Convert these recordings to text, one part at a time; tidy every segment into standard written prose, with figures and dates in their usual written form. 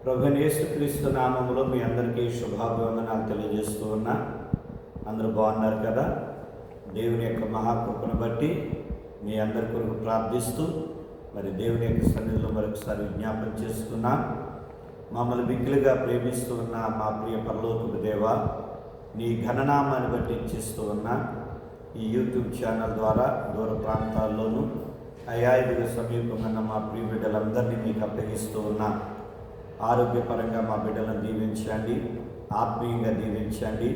ప్రభువైన యేసుక్రీస్తు నామములో మీ అందరికీ శుభాభివందనాలు తెలియజేస్తూ ఉన్నా. అందరూ బాగున్నారు కదా? దేవుని యొక్క మహాకృపను బట్టి మీ అందరి కొరకు ప్రార్థిస్తూ దేవుని యొక్క సన్నిధిలో మరొకసారి విజ్ఞాపన చేసుకున్నా. మమ్మల్ని మిక్కిలిగా ప్రేమిస్తూ ఉన్న మా ప్రియ పరలోకపు దేవా, నీ ఘననామాన్ని బట్టి ఇచ్చిస్తూ ఉన్నా. ఈ యూట్యూబ్ ఛానల్ ద్వారా దూర ప్రాంతాల్లోనూ అయాయుడిగా సమీపంగా మా ప్రియ బిడ్డలందరినీ మీకు అప్పగిస్తూ ఉన్నా. ఆరోగ్యపరంగా మా బిడ్డలను దీవించండి, ఆత్మీయంగా దీవించండి,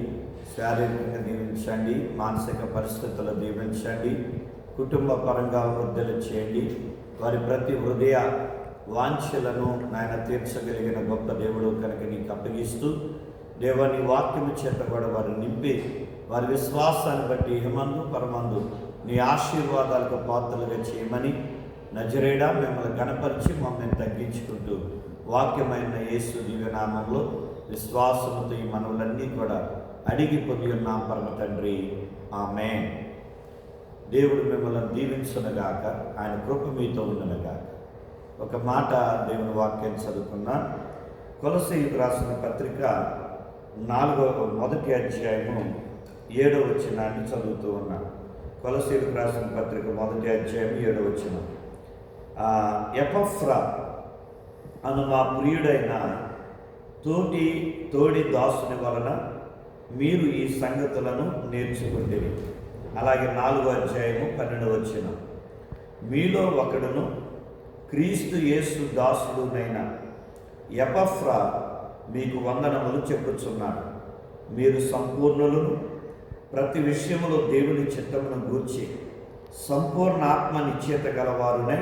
శారీరకంగా దీవించండి, మానసిక పరిస్థితుల్లో దీవించండి, కుటుంబ పరంగా వృద్ధులు చేయండి. వారి ప్రతి హృదయ వాంఛలను నాయన తీర్చగలిగిన గొప్ప దేవుడు కనుక నీకు అప్పగిస్తూ, దేవాని వాక్యము చేత కూడా వారు నింపి వారి విశ్వాసాన్ని బట్టి ఇహమందు పరమందు నీ ఆశీర్వాదాలకు పాత్రలుగా చేయమని నజరేడా మిమ్మల్ని గణపరిచి మమ్మల్ని తగ్గించుకుంటూ వాక్యమైన యేసు దివ్యనామంలో విశ్వాసముతో ఈ మనవులన్నీ కూడా అడిగి పొంది ఉన్నాం పరమ తండ్రి, ఆమేన్. దేవుడు మిమ్మల్ని దీవించునగాక, ఆయన కృప మీతో ఉండునగాక. ఒక మాట దేవుని వాక్యాన్ని చదువుకున్నా. కొలసీయులకు రాసిన పత్రిక 4వ అధ్యాయము 7వ వచనాన్ని చదువుతూ ఉన్నాను. కొలసీయులకు రాసిన పత్రిక 1వ అధ్యాయం 7వ వచనం. ఎపఫ్రా అను మా ప్రియుడైన తోడి దాసుని వలన మీరు ఈ సంగతులను నేర్చుకుంటేవి. అలాగే 4వ అధ్యాయము 12వ వచనం. మీలో ఒకడును క్రీస్తు యేసు దాసుడునైన ఎపఫ్రా మీకు వందనములు చెప్పుచున్నాడు. మీరు సంపూర్ణులను, ప్రతి విషయములో దేవుని చిత్తమును గూర్చి సంపూర్ణ ఆత్మ నిశ్చేత గలవారునే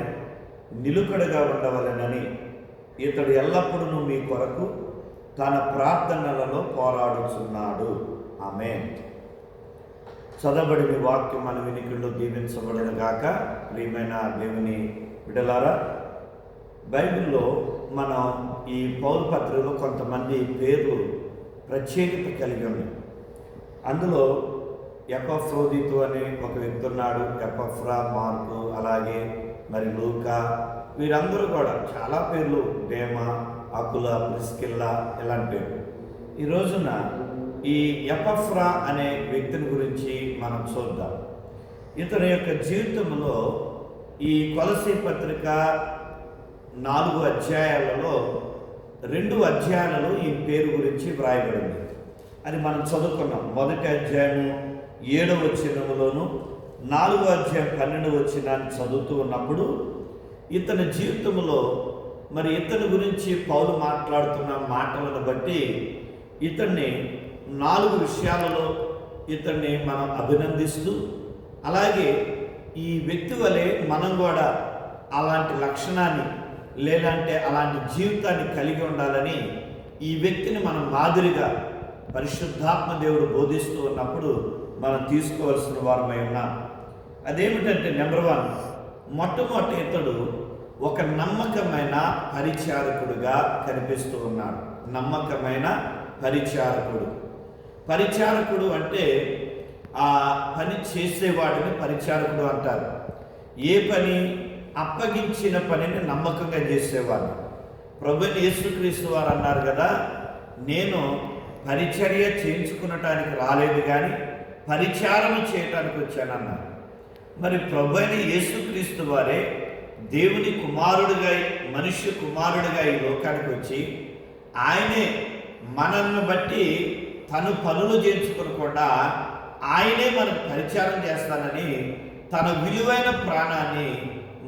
నిలుకడగా ఉండవలెనని ఇతడు ఎల్లప్పుడూ మీ కొరకు తన ప్రార్థనలలో పోరాడుచున్నాడు. ఆమేన్. చదవబడిన వాక్యం మన వినికిడిలో దీవించబడిన గాక. ప్రియమైన దేవుని బిడ్డలారా, బైబిల్లో మనం ఈ పౌలు పత్రికలో కొంతమంది పేర్లు ప్రత్యేకత కలిగి ఉన్నాయి. అందులో ఎపఫ్రోదితు అనే ఒక వ్యక్తి ఉన్నాడు. ఎపఫ్రా, మార్కు, అలాగే లూకా, వీరందరూ కూడా చాలా పేర్లు, డేమ, అకుల, ప్రిస్కిల్లా, ఇలాంటి పేర్లు. ఈ రోజున ఈ ఎపఫ్రా అనే వ్యక్తిని గురించి మనం చూద్దాం. ఇతని యొక్క జీవితంలో ఈ కొలసీ పత్రిక 4 అధ్యాయాలలో 2 అధ్యాయాలలో ఈ పేరు గురించి వ్రాయబడింది. అది మనం చదువుకున్నాం. 1వ అధ్యాయము 7వ వచనములోను 4వ అధ్యాయం 12వ వచనాన్ని చదువుతూ ఉన్నప్పుడు ఇతని జీవితంలో ఇతని గురించి పౌలు మాట్లాడుతున్న మాటలను బట్టి ఇతన్ని 4 విషయాలలో ఇతన్ని మనం అభినందిస్తూ, అలాగే ఈ వ్యక్తి వలె మనం కూడా అలాంటి లక్షణాన్ని లేదంటే అలాంటి జీవితాన్ని కలిగి ఉండాలని ఈ వ్యక్తిని మనం మాదిరిగా పరిశుద్ధాత్మ దేవుడు బోధిస్తూ ఉన్నప్పుడు మనం తీసుకోవాల్సిన వారమై ఉన్నాం. అదేమిటంటే, నెంబర్ 1, మొట్టమొదటి ఇతడు ఒక నమ్మకమైన పరిచారకుడుగా కనిపిస్తూ ఉన్నాడు. నమ్మకమైన పరిచారకుడు అంటే ఆ పని చేసేవాడిని పరిచారకుడు అంటారు. ఏ పని అప్పగించిన పనిని నమ్మకంగా చేసేవాడు. ప్రభువైన యేసుక్రీస్తు వారు అన్నారు కదా, నేను పరిచర్య చేయించుకునటానికి రాలేదు కానీ పరిచారం చేయటానికి వచ్చానన్నారు. ప్రభువైన యేసుక్రీస్తు వారే దేవుని కుమారుడిగా, మనుష్య కుమారుడిగా ఈ లోకానికి వచ్చి ఆయనే మనల్ని బట్టి తను పనులు చేయించుకోకుండా ఆయనే మనకు పరిచారం చేస్తానని తన విలువైన ప్రాణాన్ని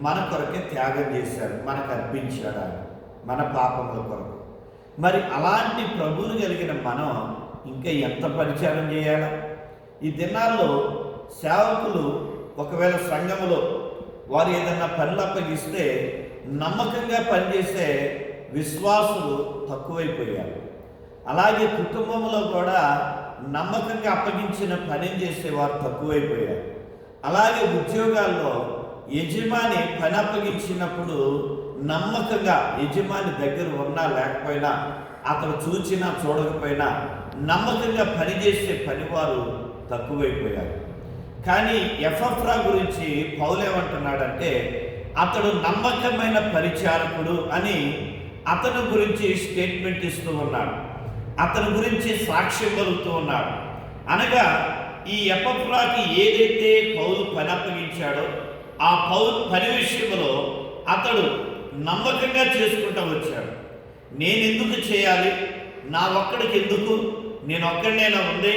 మన కొరకే త్యాగం చేశాడు, మనకు అర్పించాడు ఆయన మన పాపముల కొరకు. అలాంటి ప్రభువును కలిగిన మనం ఇంకా ఎంత పరిచారం చేయాలా? ఈ దినాల్లో సేవకులు ఒకవేళ సంఘములో వారు ఏదన్నా పనులు అప్పగిస్తే నమ్మకంగా పనిచేసే విశ్వాసులు తక్కువైపోయారు. అలాగే కుటుంబంలో కూడా నమ్మకంగా అప్పగించిన పని చేసేవారు తక్కువైపోయారు. అలాగే ఉద్యోగాల్లో యజమాని పని అప్పగించినప్పుడు నమ్మకంగా యజమాని దగ్గర ఉన్నా లేకపోయినా, అతను చూచినా చూడకపోయినా నమ్మకంగా పనిచేసే పనివారు తక్కువైపోయారు. కానీ ఎపఫ్రా గురించి పౌలు ఏమంటున్నాడంటే, అతడు నమ్మకమైన పరిచారకుడు అని అతని గురించి స్టేట్మెంట్ ఇస్తూ ఉన్నాడు, అతని గురించి సాక్ష్యం పలుకుతూ ఉన్నాడు. అనగా ఈ ఎపఫ్రాకి ఏదైతే పౌలు పని అప్పగించాడో ఆ పని విషయంలో అతడు నమ్మకంగా చేసుకుంటూ వచ్చాడు. నేను ఎందుకు చేయాలి, నా ఒక్కడికి ఎందుకు, నేను ఒక్కడినైనా ఉంది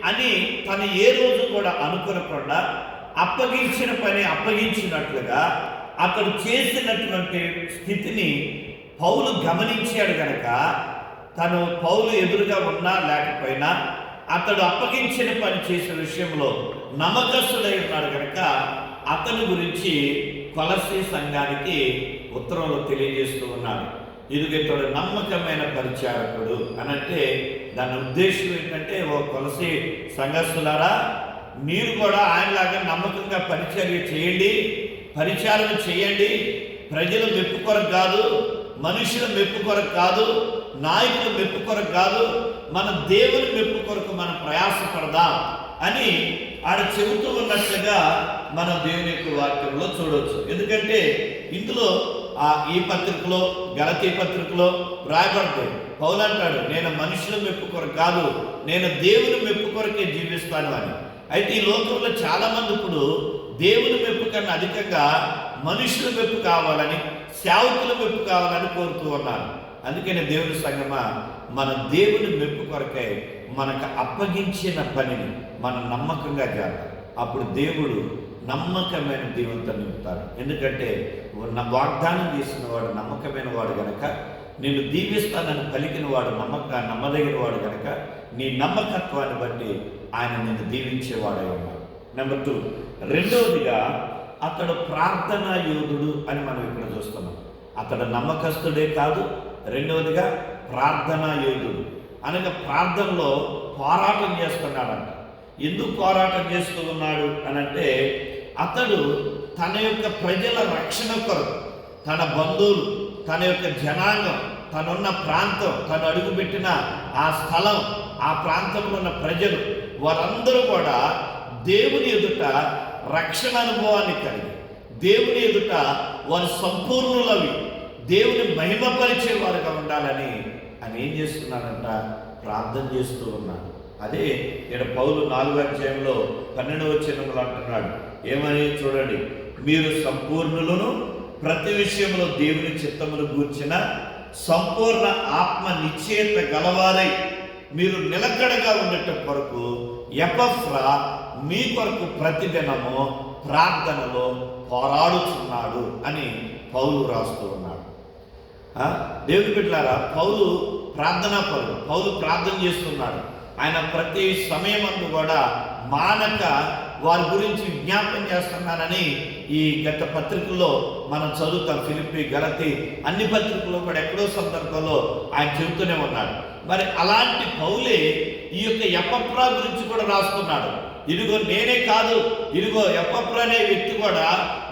అని తను ఏ రోజు కూడా అనుకోకుండా అప్పగించిన పని అప్పగించినట్లుగా అతడు చేసినటువంటి స్థితిని పౌలు గమనించాడు గనక పౌలు ఎదురుగా ఉన్నా లేకపోయినా అతడు అప్పగించిన పని చేసే విషయంలో నమ్మకస్తుడై ఉన్నాడు కనుక అతని గురించి కొలస్సీ సంఘానికి ఉత్తరంలో తెలియజేస్తూ ఉన్నాడు. ఇతడు నమ్మకమైన పరిచారకుడు అనంటే దాని ఉద్దేశం ఏంటంటే, ఓ కొలస్సీ సంఘస్థులారా, మీరు కూడా ఆయనలాగా నమ్మకంగా పరిచారణ చేయండి. ప్రజల మెప్పు కొరకు కాదు, మనుషుల మెప్పు కొరకు కాదు, నాయకుల మెప్పు కొరకు కాదు, మన దేవుని మెప్పు కొరకు మనం ప్రయాసపడదాం అని ఆడ చెబుతూ ఉన్నట్లుగా మనం దేవుని యొక్క వాక్యంలో చూడవచ్చు. ఎందుకంటే ఇందులో ఈ పత్రికలో, గలతీ పత్రికలో రాయబడ్డాడు. పౌలు అంటాడు, నేను మనుషుల మెప్పు కొరకు కాదు, నేను దేవుని మెప్పు కొరకే జీవిస్తాను అని. అయితే ఈ లోకంలో చాలామంది ఇప్పుడు దేవుని మెప్పు కన్నా అధికంగా మనుషుల మెప్పు కావాలని, సేవకుల మెప్పు కావాలని కోరుతూ ఉన్నారు. అందుకని దేవుని సంగమా, మన దేవుని మెప్పు కొరకై మనకు అప్పగించిన పనిని మనం నమ్మకంగా చేద్దాం. అప్పుడు దేవుడు నమ్మకమైన దేవునితో నింపుతాడు. ఎందుకంటే వాగ్దానం చేసిన వాడు నమ్మకమైన వాడు గనక, నేను దీవిస్తానని పలికిన వాడు నమ్మదగిన వాడు గనక నీ నమ్మకత్వాన్ని బట్టి ఆయన నిన్ను దీవించేవాడై ఉన్నాడు. నెంబర్ 2, రెండవదిగా అతడు ప్రార్థనా యోధుడు అని మనం ఇక్కడ చూస్తున్నాం. అతడు నమ్మకస్తుడే కాదు, రెండవదిగా ప్రార్థనా యోధుడు అనగా ప్రార్థనలో పోరాటం చేస్తున్నాడంట. ఎందుకు పోరాటం చేస్తూ ఉన్నాడు అనంటే, అతడు తన యొక్క ప్రజల రక్షణ కొరకు, తన బంధువులు, తన యొక్క జనాంగం, తనున్న ప్రాంతం, తను అడుగుపెట్టిన ఆ స్థలం, ఆ ప్రాంతంలో ఉన్న ప్రజలు వారందరూ కూడా దేవుని ఎదుట రక్షణ అనుభవాన్ని కలిగి, దేవుని ఎదుట వారు సంపూర్ణులవి, దేవుని మహిమపరిచే వారుగా ఉండాలని ఆయన ఏం చేస్తున్నాడంట, ప్రార్థన చేస్తూ ఉన్నాడు. అదే ఇక్కడ పౌలు 4వ అధ్యాయంలో 12వ వచనంలో అంటున్నాడు. ఏమని చూడండి, మీరు సంపూర్ణులను, ప్రతి విషయంలో దేవుని చిత్తమును గూర్చిన సంపూర్ణ ఆత్మ నిశ్చయత గలవారై మీరు నిలకడగా ఉండటం కొరకు ఎపఫ్రా మీ కొరకు ప్రతిదినము ప్రార్థనలో పోరాడుచున్నాడు అని పౌలు రాస్తూ ఉన్నాడు. దేవుని బిడ్డలారా, పౌలు ప్రార్థనాపరుడు, పౌలు ప్రార్థన చేస్తున్నాడు. ఆయన ప్రతి సమయమందు కూడా మానక వారి గురించి విజ్ఞాపనం చేస్తున్నానని ఈ గత పత్రికల్లో మనం చదువుతాం. ఫిలిప్పీ, గలతీ అన్ని పత్రికల్లో కూడా ఎక్కడో సందర్భంలో ఆయన చెబుతూనే ఉన్నాడు. మరి అలాంటి పౌలే ఈ యొక్క ఎపఫ్రా గురించి కూడా రాస్తున్నాడు. ఇదిగో నేనే కాదు, ఇదిగో ఎపఫ్రా అనే వ్యక్తి కూడా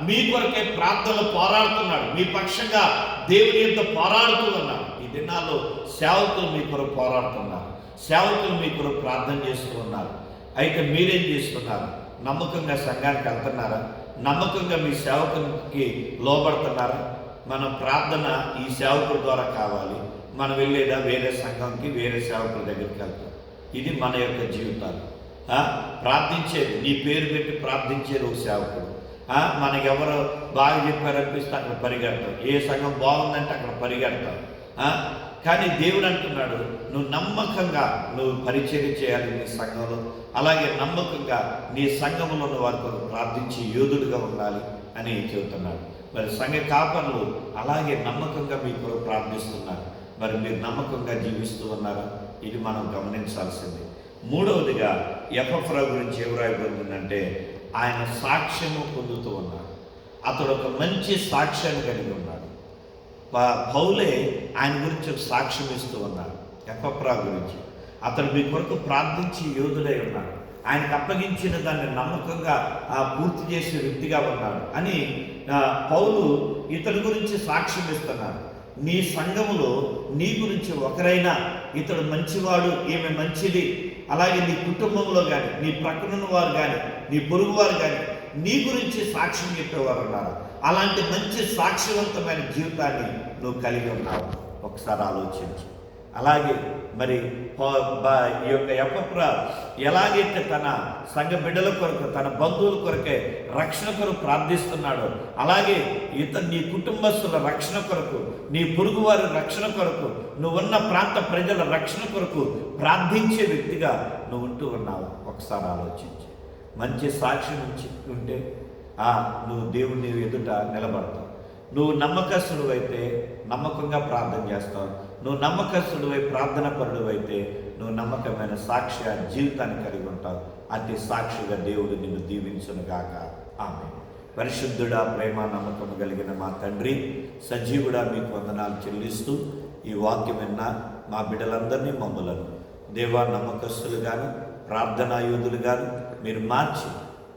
మీ కొరకే ప్రార్థనలు పోరాడుతున్నాడు, మీ పక్షంగా దేవుని యొక్క పోరాడుతూ ఉన్నాడు. ఈ దినాల్లో సేవకులు మీ కొరకు పోరాడుతున్నారు, సేవకులు మీ కొరకు ప్రార్థన చేస్తూ ఉన్నారు. అయితే మీరేం చేస్తున్నారు? నమ్మకంగా సంఘానికి వెళ్తున్నారా? నమ్మకంగా మీ సేవకునికి లోబడుతున్నారా? మన ప్రార్థన ఈ సేవకుల ద్వారా కావాలి. మనం వెళ్ళేదా వేరే సంఘంకి, వేరే సేవకుల దగ్గరికి వెళ్తాం. ఇది మన యొక్క జీవితాలు. ప్రార్థించేది, నీ పేరు పెట్టి ప్రార్థించేది ఒక సేవకుడు. మనకెవరు బాగా చెప్పారనిపిస్తే అక్కడ పరిగెడతాం, ఏ సంఘం బాగుందంటే అక్కడ పరిగెడతాం. కానీ దేవుడు అంటున్నాడు, నువ్వు నమ్మకంగా నువ్వు పరిచర్య చేయాలి నీ సంఘంలో, అలాగే నమ్మకంగా నీ సంఘంలో ఉన్న వారితో ప్రార్థించి యోధుడిగా ఉండాలి అని చెబుతున్నాడు. మరి సంఘ కాపరులు అలాగే నమ్మకంగా మీ కొరకు ప్రార్థిస్తున్నారు. మరి మీరు నమ్మకంగా జీవిస్తూ ఉన్నారా? ఇది మనం గమనించాల్సింది. మూడవదిగా ఎపఫ్రా గురించి ఏం రాయబడిందంటే, ఆయన సాక్ష్యము పొందుతూ ఉన్నాడు. అతడు ఒక మంచి సాక్ష్యాన్ని కలిగి ఉన్నాడు. పౌలే ఆయన గురించి ఒక సాక్ష్యం ఇస్తూ ఉన్నాడు ఎపఫ్రా గురించి. అతడు మీ కొరకు ప్రార్థించి యోధుడై ఉన్నాడు, ఆయనకు అప్పగించిన దాన్ని నమ్మకంగా పూర్తి చేసే వ్యక్తిగా ఉన్నాడు అని పౌలు ఇతడి గురించి సాక్ష్యం ఇస్తున్నాడు. నీ సంఘములో నీ గురించి ఒకరైనా ఇతడు మంచివాడు, ఈమె మంచిది, అలాగే నీ కుటుంబంలో కానీ, నీ ప్రక్కనున్న వారు కానీ, నీ పొరుగు వారు కానీ నీ గురించి సాక్ష్యం చెప్పేవారు ఉన్నారు. అలాంటి మంచి సాక్ష్యవంతమైన జీవితాన్ని నువ్వు కలిగి ఉన్నావు. ఒకసారి ఆలోచించి. అలాగే మరి ఈ యొక్క ఎపఫ్రా ఎలాగైతే తన సంఘ బిడ్డల కొరకు, తన బంధువుల కొరకే రక్షణ కొరకు ప్రార్థిస్తున్నాడో, అలాగే నీ కుటుంబస్తుల రక్షణ కొరకు, నీ పొరుగువారి రక్షణ కొరకు, నువ్వున్న ప్రాంత ప్రజల రక్షణ కొరకు ప్రార్థించే వ్యక్తిగా నువ్వు ఉంటూ ఉన్నావు. ఒకసారి ఆలోచించి. మంచి సాక్ష్యం ఉంటే నువ్వు దేవుని ఎదుట నిలబడతావు. నువ్వు నమ్మకస్తుడు అయితే నమ్మకంగా ప్రార్థన చేస్తావు. నువ్వు నమ్మకస్తుడు ప్రార్థన పరుడు అయితే నువ్వు నమ్మకమైన సాక్ష్య జీవితాన్ని కలిగి ఉంటావు. అతి సాక్షిగా దేవుడు నిన్ను దీవించునుగాక. ఆమేన్. పరిశుద్ధుడా, ప్రేమ నమ్మకం కలిగిన మా తండ్రి, సజీవుడా, మీకు వందనాలు చెల్లిస్తూ ఈ వాక్యం విన్న మా బిడ్డలందరినీ, మమ్మలను దేవా నమ్మకస్తులుగాను, ప్రార్థనాయోధులుగాను మీరు మార్చి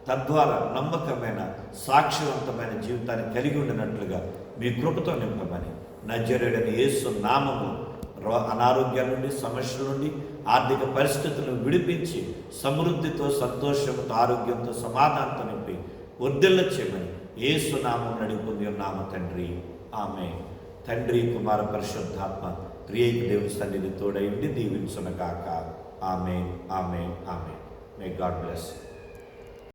తద్వారా నమ్మకమైన సాక్ష్యవంతమైన జీవితాన్ని కలిగి ఉండినట్లుగా మీ కృపతో నింపమని నజరేయుడైన యేసు నామములో అనారోగ్యాల నుండి, సమస్యల నుండి, ఆర్థిక పరిస్థితులను విడిపించి సమృద్ధితో, సంతోషంతో, ఆరోగ్యంతో, సమాధానంతో నింపి వర్ధిల్ల చేయమని యేసు నామం నడిపొంది ఉన్నామ తండ్రి. ఆమేన్. తండ్రి, కుమార, పరిశుద్ధాత్మ త్రియేక దేవుని సన్నిధి తోడైండి దీవించునుగాక. ఆమేన్. ఆమేన్. ఆమేన్. May God bless.